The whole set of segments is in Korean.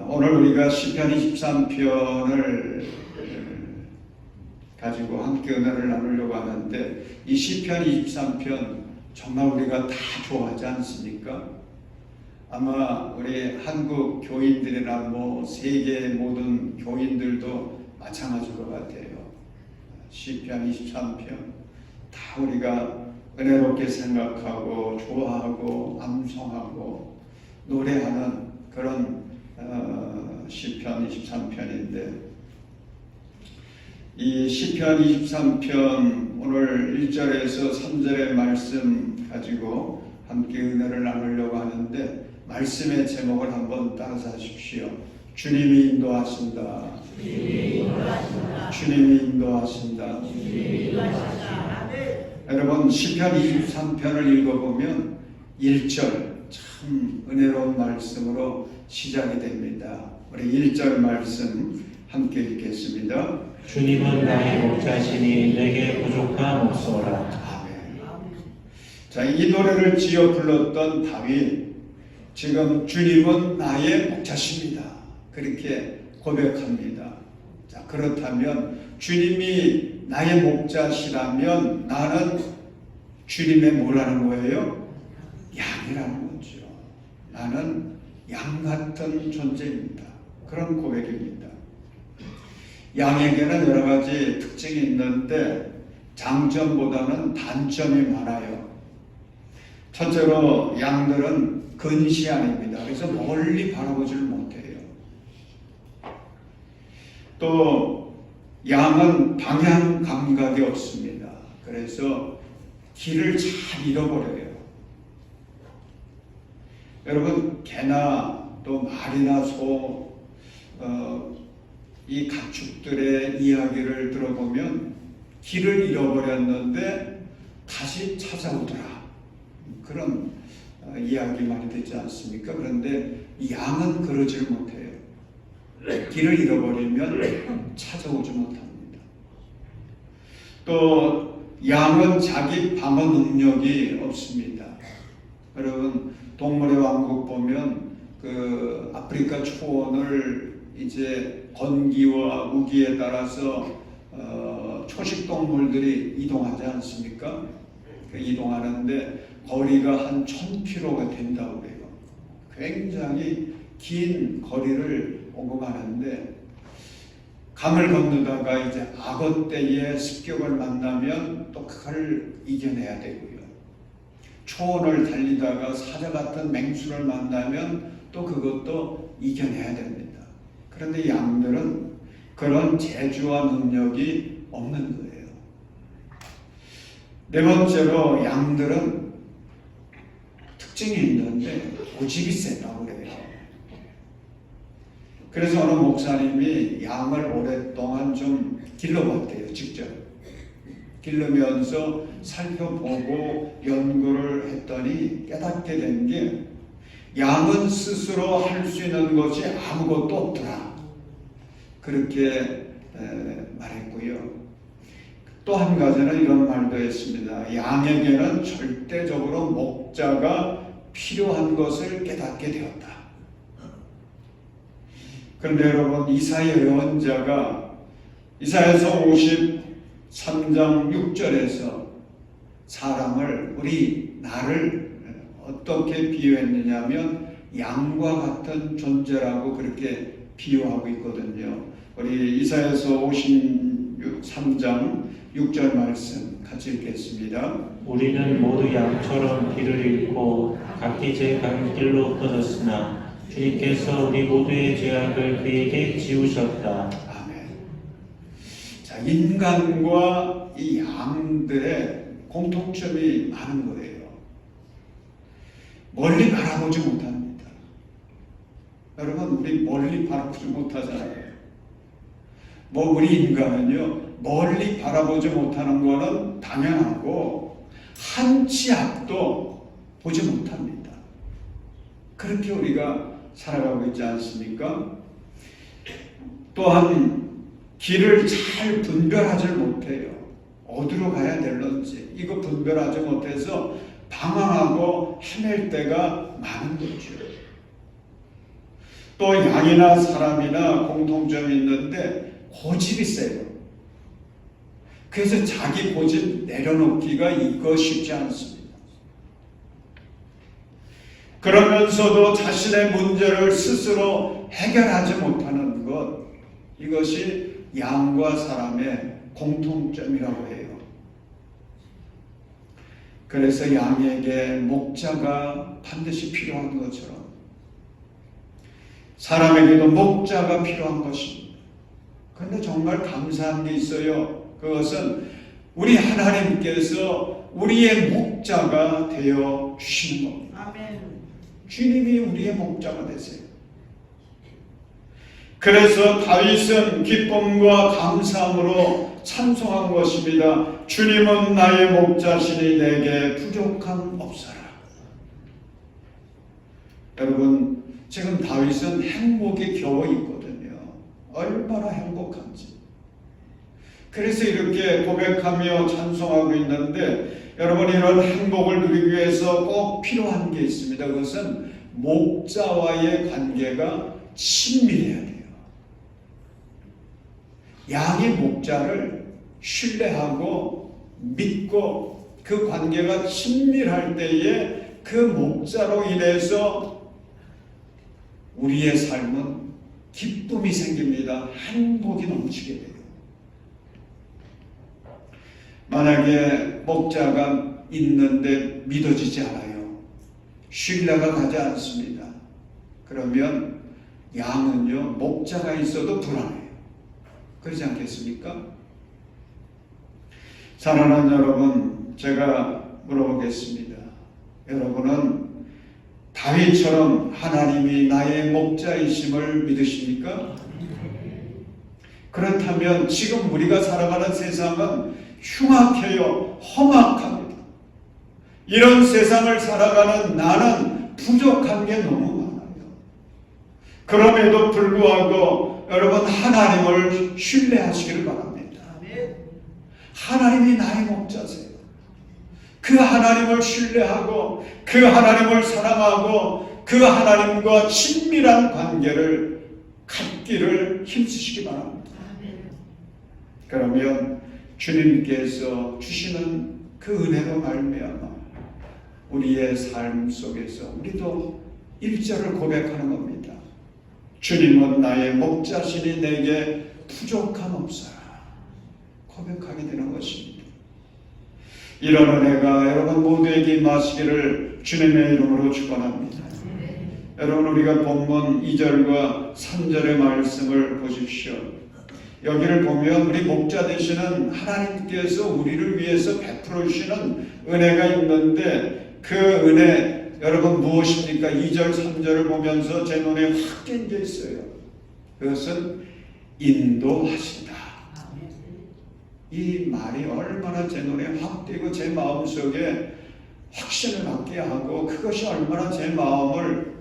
오늘 우리가 시편 23편을 가지고 함께 은혜를 나누려고 하는데, 이 시편 23편 정말 우리가 다 좋아하지 않습니까? 아마 우리 한국 교인들이나 세계 모든 교인들도 마찬가지일 것 같아요. 시편 23편 다 우리가 은혜롭게 생각하고 좋아하고 암송하고 노래하는 그런 시편 23편인데, 이 시편 23편 오늘 1절에서 3절의 말씀 가지고 함께 은혜를 나누려고 하는데, 말씀의 제목을 한번 따라서 하십시오. 주님이 인도하신다. 주님이 인도하신다. 여러분, 시편 23편을 읽어보면 1절 참 은혜로운 말씀으로 시작이 됩니다. 우리 1절 말씀 함께 읽겠습니다. 주님은 나의 목자시니 내게 부족함 없소라. 아멘. 자, 이 노래를 지어 불렀던 다윗, 지금 주님은 나의 목자십니다, 그렇게 고백합니다. 자, 그렇다면 주님이 나의 목자시라면 나는 주님의 뭐라는 거예요? 양이라는 거죠. 나는 양 같은 존재입니다. 그런 고백입니다. 양에게는 여러 가지 특징이 있는데 장점보다는 단점이 많아요. 첫째로 양들은 근시안입니다. 그래서 멀리 바라보지를 못해요. 또 양은 방향 감각이 없습니다. 그래서 길을 잘 잃어버려요. 여러분, 개나 또 말이나 소, 이 가축들의 이야기를 들어보면 길을 잃어버렸는데 다시 찾아오더라, 그런 이야기 많이 듣지 않습니까? 그런데 양은 그러지를 못해요. 길을 잃어버리면 찾아오지 못합니다. 또 양은 자기 방어 능력이 없습니다. 여러분, 동물의 왕국 보면 그 아프리카 초원을 이제 건기와 우기에 따라서 초식 동물들이 이동하지 않습니까? 이동하는데 거리가 한 1000km가 된다고 그래요. 굉장히 긴 거리를 오고 가는데, 강을 건너다가 이제 악어 떼의 습격을 만나면 또 그걸 이겨내야 되고요. 초원을 달리다가 사자 같은 맹수를 만나면 또 그것도 이겨내야 됩니다. 그런데 양들은 그런 재주와 능력이 없는 거예요. 네 번째로, 양들은 특징이 있는데 고집이 세다고 그래요. 그래서 어느 목사님이 양을 오랫동안 좀 길러봤대요. 직접 기르면서 살펴보고 연구를 했더니 깨닫게 된 게, 양은 스스로 할 수 있는 것이 아무것도 없더라, 그렇게 말했고요. 또 한 가지는 이런 말도 했습니다. 양에게는 절대적으로 목자가 필요한 것을 깨닫게 되었다. 그런데 여러분, 이사야 예언자가 이사야서 53장 6절에서 사람을, 나를 어떻게 비유했느냐면 양과 같은 존재라고 그렇게 비유하고 있거든요. 우리 이사야서 53장 6절 말씀 같이 읽겠습니다. 우리는 모두 양처럼 길을 잃고 각기 제 갈 길로 떠났으나 주님께서 우리 모두의 죄악을 그에게 지우셨다. 아멘. 자, 인간과 이 양들의 공통점이 많은 거예요. 멀리 바라보지 못합니다. 여러분, 우리 멀리 바라보지 못하잖아요. 우리 인간은요, 멀리 바라보지 못하는 거는 당연하고 한 치 앞도 보지 못합니다. 그렇게 우리가 살아가고 있지 않습니까? 또한 길을 잘 분별하지 못해요. 어디로 가야 될런지 이거 분별하지 못해서 방황하고 헤맬 때가 많은 거죠. 또 양이나 사람이나 공통점이 있는데 고집이 세요. 그래서 자기 고집 내려놓기가 이거 쉽지 않습니다. 그러면서도 자신의 문제를 스스로 해결하지 못하는 것, 이것이 양과 사람의 공통점이라고 해요. 그래서 양에게 목자가 반드시 필요한 것처럼 사람에게도 목자가 필요한 것입니다. 그런데 정말 감사한 게 있어요. 그것은 우리 하나님께서 우리의 목자가 되어 주시는 겁니다. 아멘. 주님이 우리의 목자가 되세요. 그래서 다윗은 기쁨과 감사함으로 찬송한 것입니다. 주님은 나의 목자시니 내게 부족함 없어라. 여러분, 지금 다윗은 행복이 겨워 있거든요. 얼마나 행복한지. 그래서 이렇게 고백하며 찬송하고 있는데, 여러분, 이런 행복을 누리기 위해서 꼭 필요한 게 있습니다. 그것은 목자와의 관계가 친밀해야 돼요. 양이 목자를 신뢰하고 믿고 그 관계가 친밀할 때에 그 목자로 인해서 우리의 삶은 기쁨이 생깁니다. 행복이 넘치게 돼요. 만약에 목자가 있는데 믿어지지 않아요. 신뢰가 가지 않습니다. 그러면 양은요, 목자가 있어도 불안해요. 그렇지 않겠습니까? 사랑하는 여러분, 제가 물어보겠습니다. 여러분은 다윗처럼 하나님이 나의 목자이심을 믿으십니까? 그렇다면 지금 우리가 살아가는 세상은 흉악해요. 험악합니다. 이런 세상을 살아가는 나는 부족한 게 너무 많아요. 그럼에도 불구하고 여러분, 하나님을 신뢰하시기를 바랍니다. 하나님이 나의 목자세요. 그 하나님을 신뢰하고 그 하나님을 사랑하고 그 하나님과 친밀한 관계를 갖기를 힘쓰시기 바랍니다. 그러면 주님께서 주시는 그 은혜로 말미암아 우리의 삶 속에서 우리도 1절을 고백하는 겁니다. 주님은 나의 목자시니 내게 부족함 없어라. 고백하게 되는 것입니다. 이런 은혜가 여러분 모두에게 임하시기를 주님의 이름으로 축원합니다. 여러분, 우리가 본문 2절과 3절의 말씀을 보십시오. 여기를 보면 우리 목자 되시는 하나님께서 우리를 위해서 베풀어 주시는 은혜가 있는데, 그 은혜 여러분 무엇입니까? 2절 3절을 보면서 제 눈에 확 띈 게 있어요. 그것은 인도하신다. 이 말이 얼마나 제 눈에 확 띄고 제 마음속에 확신을 갖게 하고 그것이 얼마나 제 마음을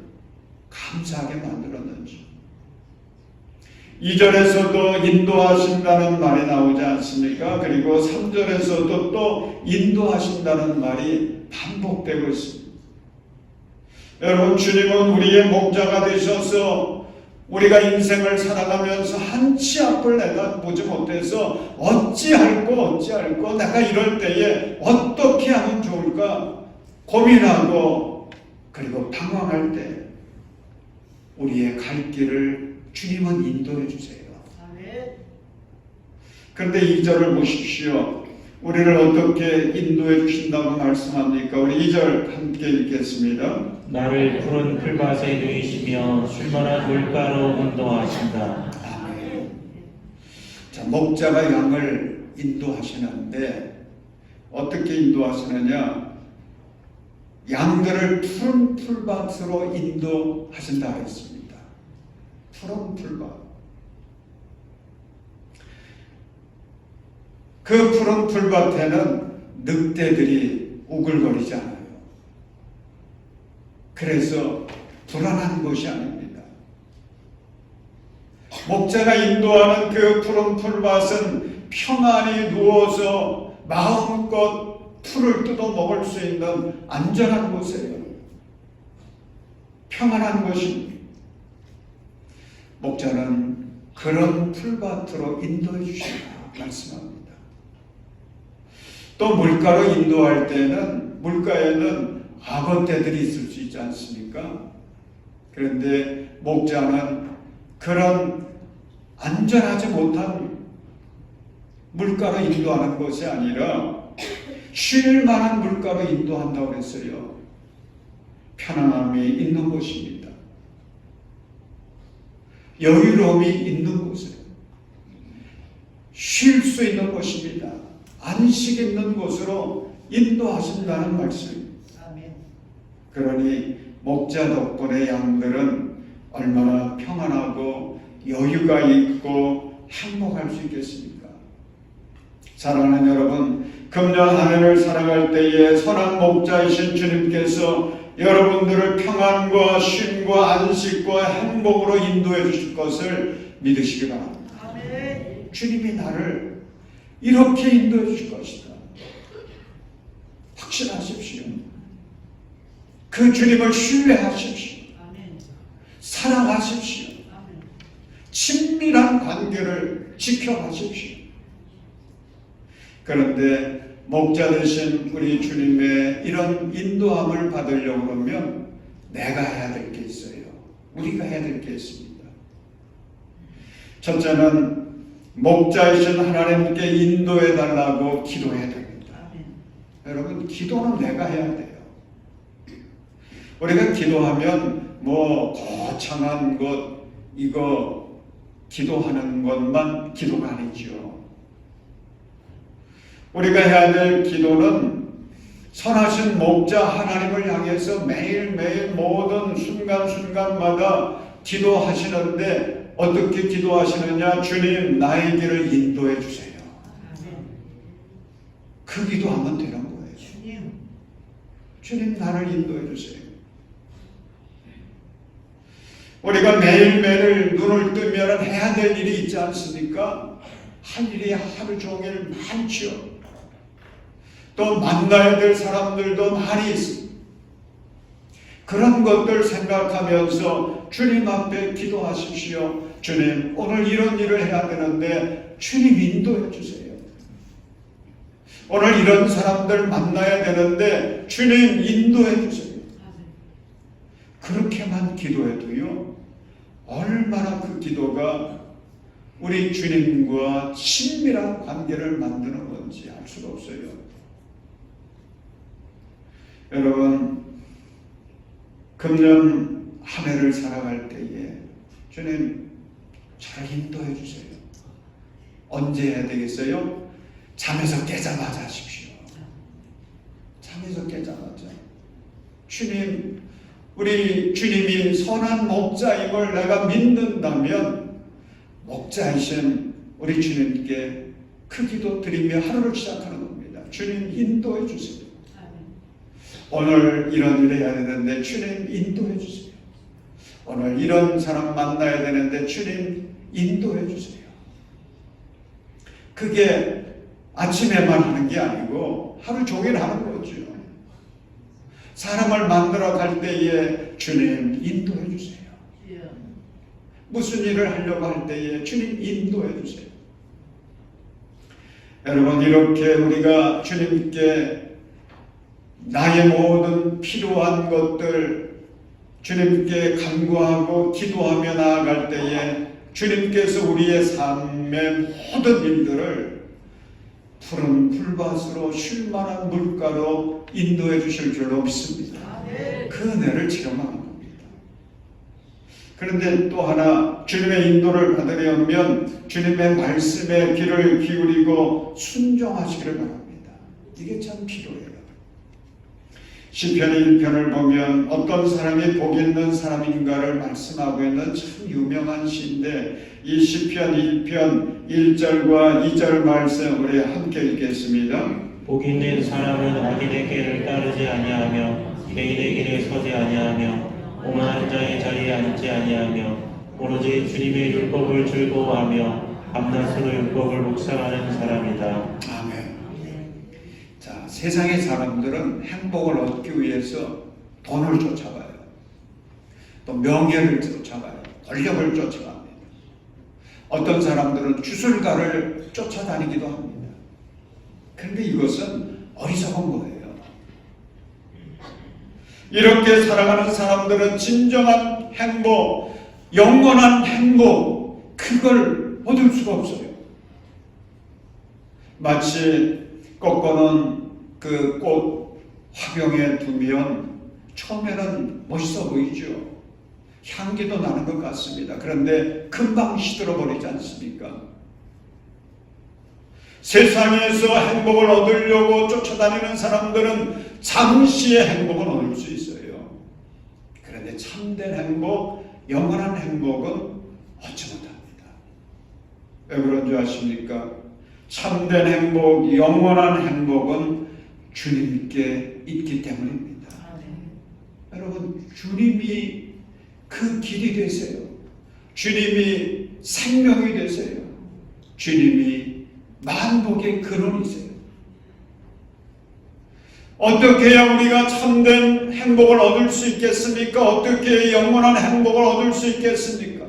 감사하게 만들었는지. 2절에서도 인도하신다는 말이 나오지 않습니까? 그리고 3절에서도 또 인도하신다는 말이 반복되고 있습니다. 여러분, 주님은 우리의 목자가 되셔서 우리가 인생을 살아가면서 한치 앞을 내다보지 못해서 어찌할꼬 내가 이럴 때에 어떻게 하면 좋을까 고민하고 그리고 방황할 때 우리의 갈 길을 주님은 인도해 주세요. 그런데 2절을 보십시오. 우리를 어떻게 인도해 주신다고 말씀합니까? 우리 2절 함께 읽겠습니다. 나를 푸른 풀밭에 누이시며 쉴만한 물가로 인도하신다. 아멘. 자, 목자가 양을 인도하시는데 어떻게 인도하시느냐? 양들을 푸른 풀밭으로 인도하신다 했습니다. 푸른 풀밭. 그 푸른 풀밭에는 늑대들이 우글거리지 않아요. 그래서 불안한 것이 아닙니다. 목자가 인도하는 그 푸른 풀밭은 평안히 누워서 마음껏 풀을 뜯어 먹을 수 있는 안전한 곳이에요. 평안한 것입니다. 목자는 그런 풀밭으로 인도해 주신다 말씀합니다. 또 물가로 인도할 때는 물가에는 악어떼들이 있을 수 있지 않습니까? 그런데 목자는 그런 안전하지 못한 물가로 인도하는 것이 아니라 쉴 만한 물가로 인도한다고 했어요. 편안함이 있는 곳입니다. 여유로움이 있는 곳에 쉴 수 있는 곳입니다. 안식 있는 곳으로 인도하신다는 말씀입니다. 그러니 목자 덕분에 양들은 얼마나 평안하고 여유가 있고 행복할 수 있겠습니까? 사랑하는 여러분, 금년 한 해를 살아갈 때에 선한 목자이신 주님께서 여러분들을 평안과 쉼과 안식과 행복으로 인도해 주실 것을 믿으시기 바랍니다. 아멘. 주님이 나를 이렇게 인도해 주실 것이다. 확신하십시오. 그 주님을 신뢰하십시오. 아멘. 사랑하십시오. 아멘. 친밀한 관계를 지켜가십시오. 그런데 목자 되신 우리 주님의 이런 인도함을 받으려고 하면 내가 해야 될 게 있어요. 우리가 해야 될 게 있습니다. 첫째는 목자이신 하나님께 인도해 달라고 기도해야 됩니다. 여러분, 기도는 내가 해야 돼요. 우리가 기도하면 거창한 것 이거 기도하는 것만 기도가 아니죠. 우리가 해야 될 기도는 선하신 목자 하나님을 향해서 매일매일 모든 순간순간마다 기도하시는데 어떻게 기도하시느냐? 주님, 나의 길을 인도해 주세요. 그 기도하면 되는 거예요. 주님, 나를 인도해 주세요. 우리가 매일매일 눈을 뜨면 해야 될 일이 있지 않습니까? 할 일이 하루 종일 많죠. 또 만나야 될 사람들도 많이 있습니다. 그런 것들 생각하면서 주님 앞에 기도하십시오. 주님, 오늘 이런 일을 해야 되는데 주님 인도해 주세요. 오늘 이런 사람들 만나야 되는데 주님 인도해 주세요. 그렇게만 기도해도요, 얼마나 그 기도가 우리 주님과 친밀한 관계를 만드는 건지 알 수가 없어요. 여러분, 금년 한 해를 살아갈 때에 주님, 저를 인도해 주세요. 언제 해야 되겠어요? 잠에서 깨자마자 하십시오. 잠에서 깨자마자. 주님, 우리 주님이 선한 목자임을 내가 믿는다면 목자이신 우리 주님께 그 기도 드리며 하루를 시작하는 겁니다. 주님, 인도해 주세요. 오늘 이런 일을 해야 되는데 주님 인도해 주세요. 오늘 이런 사람 만나야 되는데 주님 인도해 주세요. 그게 아침에만 하는 게 아니고 하루 종일 하는 거죠. 사람을 만들어 갈 때에 주님 인도해 주세요. 무슨 일을 하려고 할 때에 주님 인도해 주세요. 여러분, 이렇게 우리가 주님께 나의 모든 필요한 것들 주님께 간구하고 기도하며 나아갈 때에 주님께서 우리의 삶의 모든 일들을 푸른 풀밭으로 쉴만한 물가로 인도해 주실 줄로 믿습니다. 그 은혜를 체험하는 겁니다. 그런데 또 하나, 주님의 인도를 받으려면 주님의 말씀에 귀를 기울이고 순종하시기를 바랍니다. 이게 참 필요해요. 시편 1편을 보면 어떤 사람이 복 있는 사람인가를 말씀하고 있는 참 유명한 시인데, 이 시편 1편 1절과 2절 말씀 우리 함께 읽겠습니다. 복 있는 사람은 악인의 길을 따르지 아니하며 개인의 길에 서지 아니하며 오만한 자의 자리에 앉지 아니하며 오로지 주님의 율법을 즐거워하며 밤낮으로 율법을 묵상하는 사람이다. 아멘. 자, 세상의 사람들은 행복을 얻기 위해서 돈을 쫓아가요. 또 명예를 쫓아가요. 권력을 쫓아갑니다. 어떤 사람들은 주술가를 쫓아다니기도 합니다. 그런데 이것은 어리석은 거예요. 이렇게 살아가는 사람들은 진정한 행복, 영원한 행복, 그걸 얻을 수가 없어요. 마치 꺾어놓은 그 꽃 화병에 두면 처음에는 멋있어 보이죠. 향기도 나는 것 같습니다. 그런데 금방 시들어 버리지 않습니까? 세상에서 행복을 얻으려고 쫓아다니는 사람들은 잠시의 행복은 얻을 수 있어요. 그런데 참된 행복, 영원한 행복은 얻지 못합니다. 왜 그런 줄 아십니까? 참된 행복, 영원한 행복은 주님께 있기 때문입니다. 여러분, 주님이 그 길이 되세요. 주님이 생명이 되세요. 주님이 만복의 근원이세요. 어떻게 해야 우리가 참된 행복을 얻을 수 있겠습니까? 어떻게 영원한 행복을 얻을 수 있겠습니까?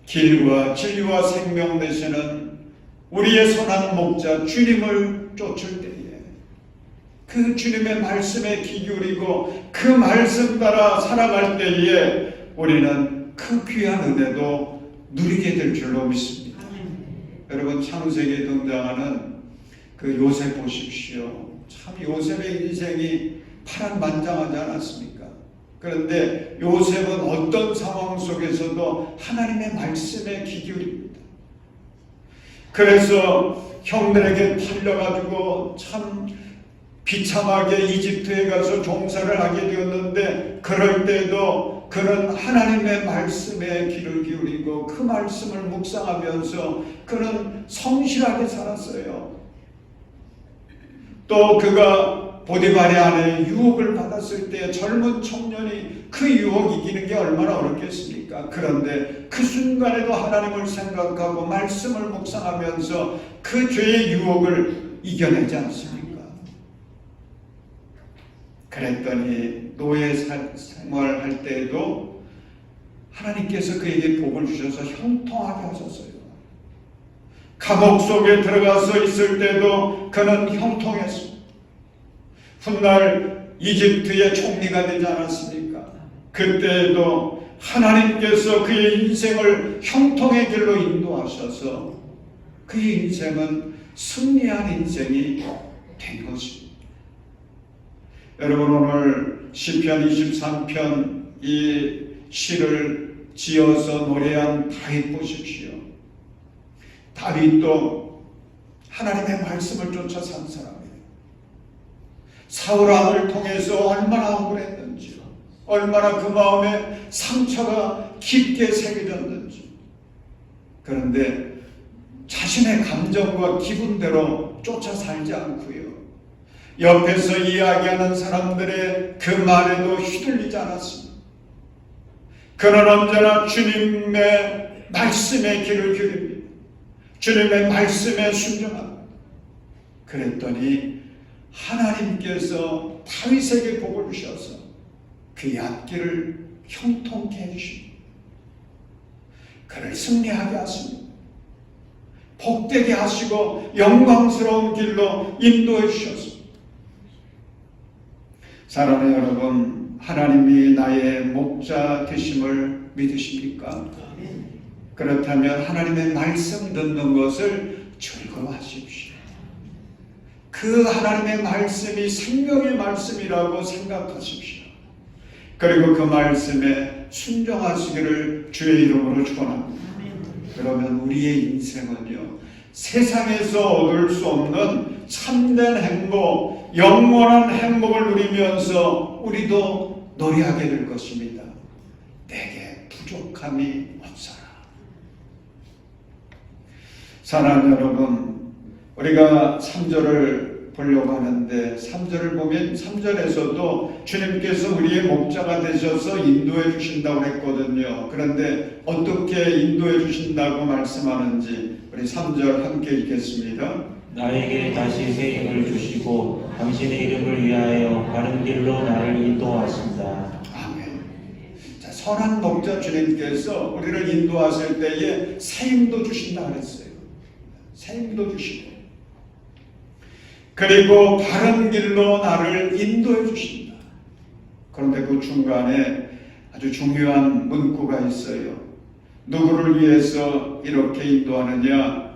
길과 진리와 생명 되시는 우리의 선한 목자 주님을 쫓을 때에 그 주님의 말씀에 귀 기울이고 그 말씀 따라 살아갈 때에 우리는 그 귀한 은혜도 누리게 될 줄로 믿습니다. 여러분, 창세기에 등장하는 그 요셉 보십시오. 참 요셉의 인생이 파란만장하지 않았습니까? 그런데 요셉은 어떤 상황 속에서도 하나님의 말씀에 귀 기울입니다. 그래서 형들에게 팔려가지고 참 비참하게 이집트에 가서 종사를 하게 되었는데, 그럴 때도 그는 하나님의 말씀에 귀를 기울이고 그 말씀을 묵상하면서 그는 성실하게 살았어요. 또 그가 보디발의 아내의 유혹을 받았을 때 젊은 청년이 그 유혹 이기는 게 얼마나 어렵겠습니까? 그런데 그 순간에도 하나님을 생각하고 말씀을 묵상하면서 그 죄의 유혹을 이겨내지 않습니까? 그랬더니 노예 생활할 때에도 하나님께서 그에게 복을 주셔서 형통하게 하셨어요. 감옥 속에 들어가서 있을 때도 그는 형통했습니다. 훗날 이집트의 총리가 되지 않았습니까? 그때에도 하나님께서 그의 인생을 형통의 길로 인도하셔서 그의 인생은 승리한 인생이 된 것입니다. 여러분, 오늘 시편 23편 이 시를 지어서 노래한 다윗 보십시오. 다윗도 하나님의 말씀을 쫓아 산 사람이에요. 사울왕을 통해서 얼마나 억울했는지, 얼마나 그 마음에 상처가 깊게 새겨졌는지. 그런데 자신의 감정과 기분대로 쫓아 살지 않고요, 옆에서 이야기하는 사람들의 그 말에도 휘둘리지 않았습니다. 그는 언제나 주님의 말씀에 귀를 기울입니다. 주님의 말씀에 순종합니다. 그랬더니 하나님께서 다윗에게 복을 주셔서 그의 앞길을 형통케 해주십니다. 그를 승리하게 하십니다. 복되게 하시고 영광스러운 길로 인도해 주셨습니다. 사랑하는 여러분, 하나님이 나의 목자 되심을 믿으십니까? 그렇다면 하나님의 말씀 듣는 것을 즐거워하십시오. 그 하나님의 말씀이 생명의 말씀이라고 생각하십시오. 그리고 그 말씀에 순종하시기를 주의 이름으로 축원합니다. 그러면 우리의 인생은요, 세상에서 얻을 수 없는 참된 행복, 영원한 행복을 누리면서 우리도 노래하게 될 것입니다. 내게 부족함이 없어라. 사랑하는 여러분, 우리가 3절을 보려고 하는데 3절을 보면 3절에서도 주님께서 우리의 목자가 되셔서 인도해 주신다고 했거든요. 그런데 어떻게 인도해 주신다고 말씀하는지 우리 3절 함께 읽겠습니다. 나에게 다시 새 힘을 주시고 당신의 이름을 위하여 바른 길로 나를 인도하신다. 아멘. 자, 선한 목자 주님께서 우리를 인도하실 때에 새 힘도 주신다 그랬어요. 새 힘도 주시고 그리고 바른 길로 나를 인도해 주신다. 그런데 그 중간에 아주 중요한 문구가 있어요. 누구를 위해서 이렇게 인도하느냐?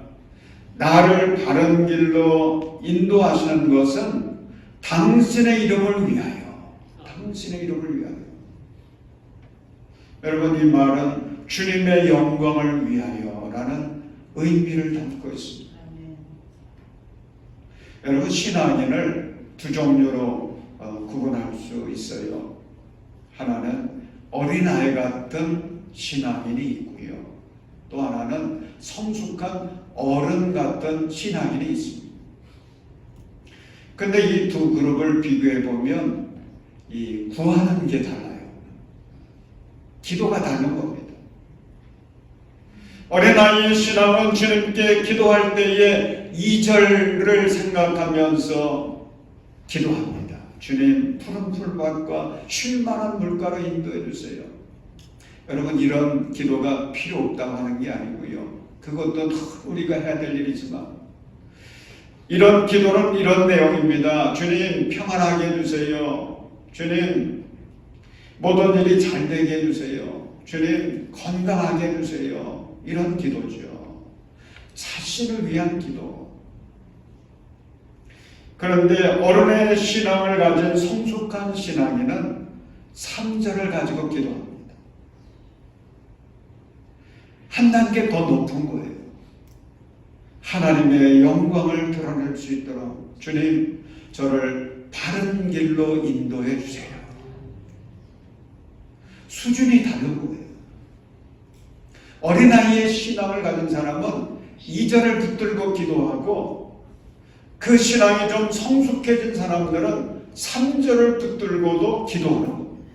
나를 바른 길로 인도하시는 것은 당신의 이름을 위하여. 당신의 이름을 위하여. 여러분, 이 말은 주님의 영광을 위하여라는 의미를 담고 있습니다. 여러분, 신앙인을 두 종류로 구분할 수 있어요. 하나는 어린아이 같은 신앙인이 있고요. 또 하나는 성숙한 어른 같은 신앙인이 있습니다. 근데 이 두 그룹을 비교해 보면 이 구하는 게 달라요. 기도가 다른 겁니다. 어린아이의 신앙은 주님께 기도할 때에 2절을 생각하면서 기도합니다. 주님, 푸른 풀밭과 쉴만한 물가로 인도해 주세요. 여러분, 이런 기도가 필요 없다고 하는 게 아니고요. 그것도 우리가 해야 될 일이지만 이런 기도는 이런 내용입니다. 주님, 평안하게 해주세요. 주님, 모든 일이 잘 되게 해주세요. 주님, 건강하게 해주세요. 이런 기도죠. 자신을 위한 기도. 그런데 어른의 신앙을 가진 성숙한 신앙인은 3절을 가지고 기도합니다. 한 단계 더 높은 거예요. 하나님의 영광을 드러낼 수 있도록 주님, 저를 바른 길로 인도해 주세요. 수준이 다른 거예요. 어린아이의 신앙을 가진 사람은 2절을 붙들고 기도하고 그 신앙이 좀 성숙해진 사람들은 3절을 붙들고도 기도하는 겁니다.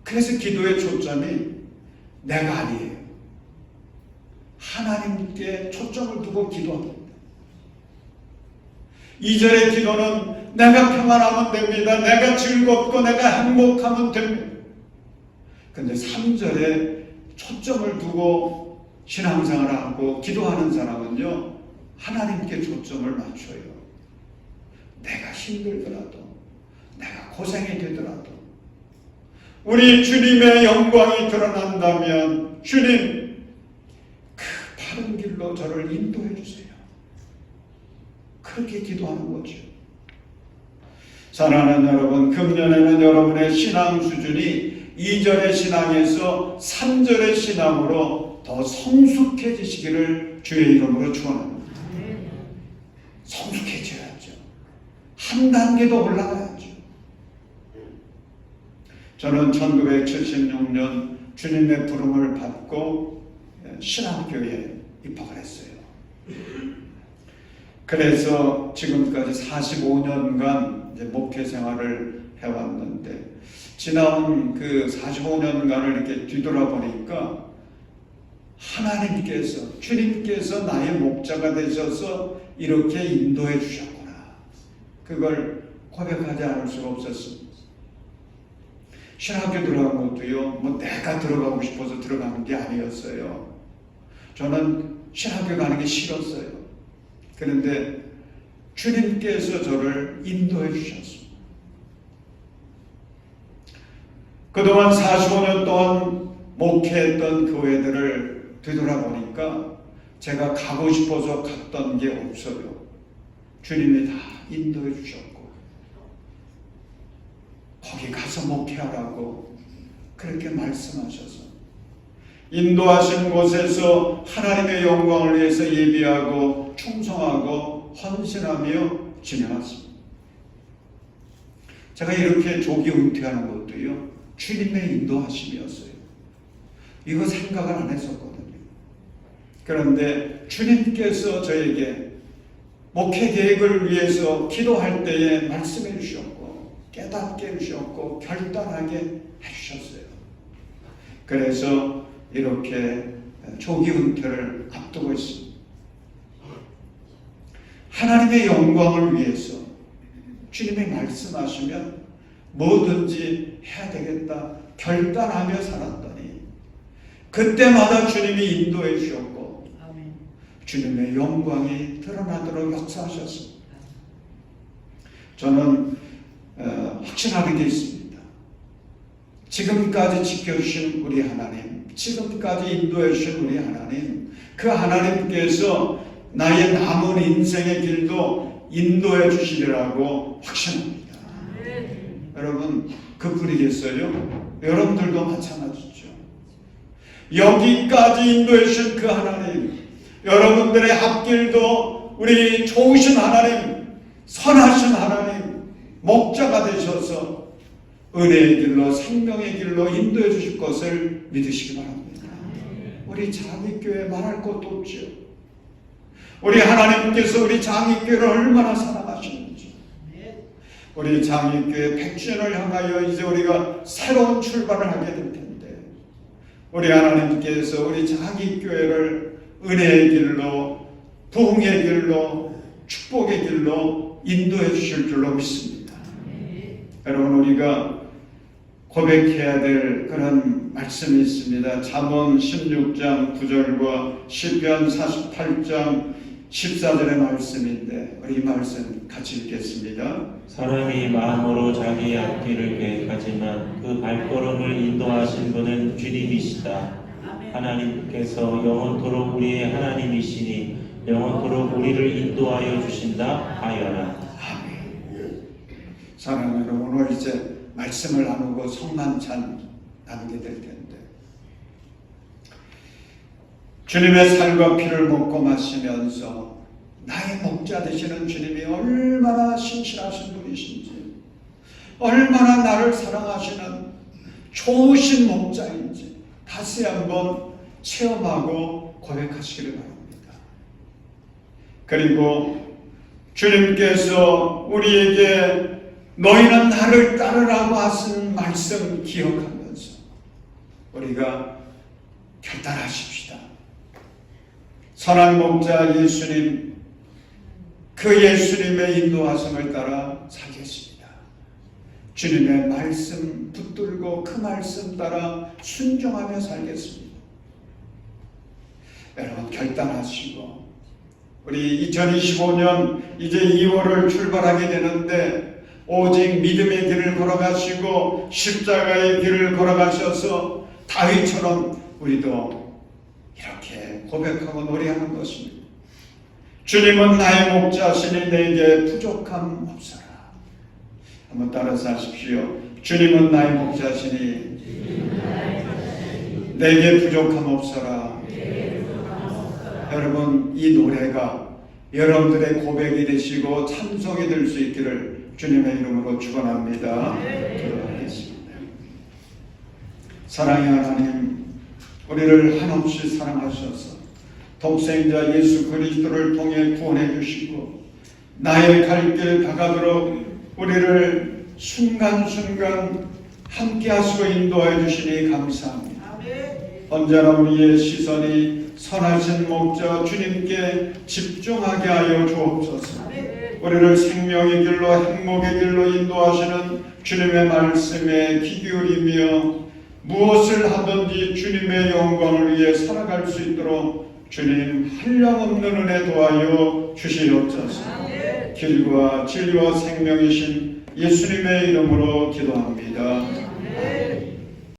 그래서 기도의 초점이 내가 아니에요. 하나님께 초점을 두고 기도합니다. 2절의 기도는 내가 평안하면 됩니다. 내가 즐겁고 내가 행복하면 됩니다. 근데 3절에 초점을 두고 신앙생활을 하고 기도하는 사람은요, 하나님께 초점을 맞춰요. 내가 힘들더라도, 내가 고생이 되더라도, 우리 주님의 영광이 드러난다면 주님, 그 바른 길로 저를 인도해 주세요. 그렇게 기도하는 거죠. 사랑하는 여러분, 금년에는 여러분의 신앙 수준이 2절의 신앙에서 3절의 신앙으로 더 성숙해지시기를 주의 이름으로 축원합니다. 성숙해져야죠. 한 단계 더 올라가야죠. 저는 1976년 주님의 부름을 받고 신학교에 입학을 했어요. 그래서 지금까지 45년간 목회 생활을 해왔는데, 지나온 그 45년간을 이렇게 뒤돌아보니까 하나님께서, 주님께서 나의 목자가 되셔서 이렇게 인도해 주셨구나. 그걸 고백하지 않을 수가 없었습니다. 신학교 들어간 것도요, 뭐 내가 들어가고 싶어서 들어간 게 아니었어요. 저는 신학교 가는 게 싫었어요. 그런데 주님께서 저를 인도해 주셨습니다. 그동안 45년 동안 목회했던 교회들을 되돌아보니까 제가 가고 싶어서 갔던 게 없어요. 주님이 다 인도해 주셨고, 거기 가서 목회하라고 그렇게 말씀하셔서 인도하신 곳에서 하나님의 영광을 위해서 예비하고 충성하고 헌신하며 지내왔습니다. 제가 이렇게 조기 은퇴하는 것도요, 주님의 인도하심이었어요. 이거 생각을 안 했었거든요. 그런데 주님께서 저에게 목회 계획을 위해서 기도할 때에 말씀해 주셨고 깨닫게 해주셨고 결단하게 해주셨어요. 그래서 이렇게 조기 은퇴를 앞두고 있습니다. 하나님의 영광을 위해서 주님이 말씀하시면 뭐든지 해야 되겠다 결단하며 살았더니 그때마다 주님이 인도해 주셨고 주님의 영광이 드러나도록 역사하셨습니다. 저는 확신하는 게 있습니다. 지금까지 지켜주신 우리 하나님, 지금까지 인도해 주신 우리 하나님, 그 하나님께서 나의 남은 인생의 길도 인도해 주시리라고 확신합니다. 여러분 그뿐이겠어요? 여러분들도 마찬가지죠. 여기까지 인도해 주신 그 하나님, 여러분들의 앞길도 우리 좋으신 하나님, 선하신 하나님, 목자가 되셔서 은혜의 길로 생명의 길로 인도해 주실 것을 믿으시기 바랍니다. 우리 장의교회 말할 것도 없죠. 우리 하나님께서 우리 장의교회를 얼마나 사랑하시는지, 우리 장의교회 100주년을 향하여 이제 우리가 새로운 출발을 하게 될 텐데 우리 하나님께서 우리 장의교회를 은혜의 길로, 부흥의 길로, 축복의 길로 인도해 주실 줄로 믿습니다. 여러분 우리가 고백해야 될 그런 말씀이 있습니다. 잠언 16장 9절과 시편 48장 14절의 말씀인데 우리 이 말씀 같이 읽겠습니다. 사람이 마음으로 자기 앞길을 계획하지만 그 발걸음을 인도하신 분은 주님이시다. 하나님께서 영원토록 우리의 하나님이시니 영원토록 우리를 인도하여 주신다 하여라. 아멘. 사랑하는 여러분, 오늘 이제 말씀을 나누고 성만찬 나누게 될 텐데 주님의 살과 피를 먹고 마시면서 나의 목자 되시는 주님이 얼마나 신실하신 분이신지, 얼마나 나를 사랑하시는 좋으신 목자인지 다시 한번 체험하고 고백하시기를 바랍니다. 그리고 주님께서 우리에게 너희는 나를 따르라고 하신 말씀 기억하면서 우리가 결단하십시다. 선한 목자 예수님, 그 예수님의 인도하심을 따라 살겠습니다. 주님의 말씀 붙들고 그 말씀 따라 순종하며 살겠습니다. 여러분 결단하시고 우리 2025년 이제 2월을 출발하게 되는데 오직 믿음의 길을 걸어가시고 십자가의 길을 걸어가셔서 다윗처럼 우리도 이렇게 고백하고 노래하는 것입니다. 주님은 나의 목자시니 내게 부족함 없어라. 한번 따라서 하십시오. 주님은 나의 목자시니 내게 부족함 없어라. 여러분 이 노래가 여러분들의 고백이 되시고 찬송이 될 수 있기를 주님의 이름으로 축원합니다. 기도하겠습니다. 사랑의 하나님, 우리를 한없이 사랑하셔서 독생자 예수 그리스도를 통해 구원해 주시고 나의 갈 길 다가도록 우리를 순간순간 함께 하시고 인도해 주시니 감사합니다. 언제나 우리의 시선이 선하신 목자 주님께 집중하게 하여 주옵소서. 우리를 생명의 길로 행복의 길로 인도하시는 주님의 말씀에 귀 기울이며 무엇을 하든지 주님의 영광을 위해 살아갈 수 있도록 주님 한량없는 은혜 도와여 주시옵소서. 길과 진리와 생명이신 예수님의 이름으로 기도합니다.